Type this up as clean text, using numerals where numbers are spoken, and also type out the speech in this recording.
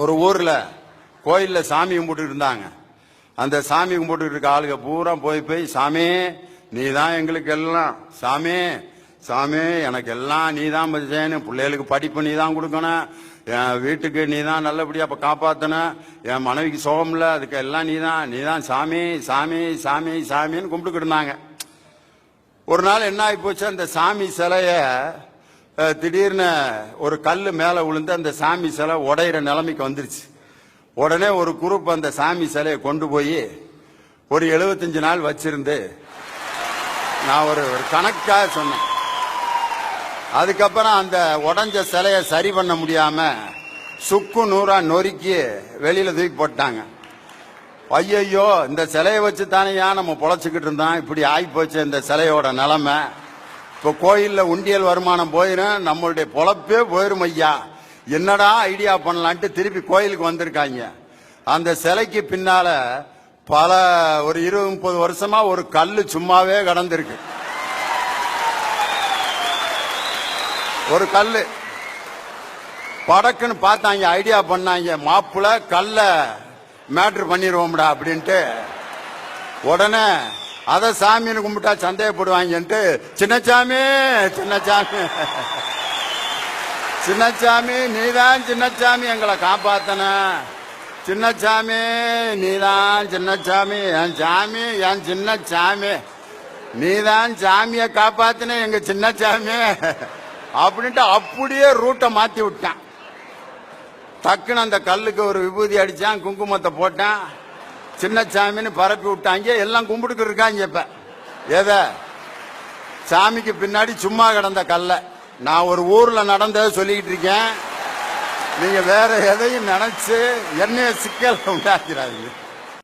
ஒரு ஊர்ல கோயில்ல சாமி கும்பிட்டு இருந்தாங்க. அந்த சாமி கும்பிட்டு இருக்க ஆளுங்க பூரா போய் சாமி நீதான் எங்களுக்கு எல்லாம், சாமி சாமி எனக்கு எல்லாம் நீதான் செய்யணும், பிள்ளைகளுக்கு படிப்பு நீதான் கொடுக்கணும், என் வீட்டுக்கு நீதான் நல்லபடியா காப்பாத்தணும், என் மனைவிக்கு சோகம் இல்ல அதுக்கு எல்லாம் நீதான் சாமி சாமி சாமி சாமின்னு கும்பிட்டு இருந்தாங்க. ஒரு நாள் என்ன ஆகி போச்சு, அந்த சாமி சிலைய திடீர்னு ஒரு கல்லு மேல விழுந்து அந்த சாமி சிலை உடையிற நிலைமைக்கு வந்துருச்சு. உடனே ஒரு குரூப் அந்த சாமி சிலையை கொண்டு போய் ஒரு 75 நாள் வச்சிருந்து நான் ஒரு கணக்காக சொன்னேன். அதுக்கப்புறம் அந்த உடஞ்ச சிலையை சரி பண்ண முடியாம சுக்கு நூறா நொறுக்கி வெளியில தூக்கி போட்டாங்க. ஐயோ இந்த சிலையை வச்சு தானேயா நம்ம பொழைச்சுக்கிட்டு இருந்தோம், இப்படி ஆகி போச்சு இந்த சிலையோட நிலைமை. இப்ப கோயில்ல உண்டியல் வருமானம் போயிரும், நம்மளுடைய பொழப்பே போயிரும் ஐயா, என்னடா ஐடியா பண்ணலான்ட்டு திருப்பி கோயிலுக்கு வந்திருக்காங்க. அந்த சிலைக்கு பின்னால பல ஒரு 20-30 வருஷமா ஒரு கல்லு சும்மாவே கடந்திருக்கு. ஒரு கல்லு படக்குன்னு பார்த்தாங்க, ஐடியா பண்ணாங்க, மாப்புல கல்ல மேட்ரு பண்ணிடுவோம்டா அப்படின்ட்டு. உடனே அத சாமின்னு கும்பிட்டா சந்தேகப்படுவாங்கன்ட்டு சின்னச்சாமி சின்னச்சாமி சின்னச்சாமி நீதான் சின்னச்சாமி எங்களை காப்பாத்தன, சின்னச்சாமி நீதான் சின்னச்சாமி என் சாமி என் சின்னச்சாமி நீதான் சாமிய காப்பாத்தின எங்க சின்னச்சாமி அப்படின்ட்டு அப்படியே ரூட்டை மாத்தி விட்டான். டக்குன்னு அந்த கல்லுக்கு ஒரு விபூதி அடிச்சான், குங்குமத்தை போட்டான், சின்னச்சாமின்னு பரப்பி விட்டாங்க. எல்லாம் கும்பிட்டுக்கு இருக்காங்க. இப்ப எத சாமிக்கு பின்னாடி சும்மா கிடந்த கல்ல நான் ஒரு ஊர்ல நடந்ததை சொல்லிக்கிட்டு இருக்கேன். நீங்க வேற எதையும் நினைச்சு என்னைய சிக்கல் உண்டாக்கிறாங்க.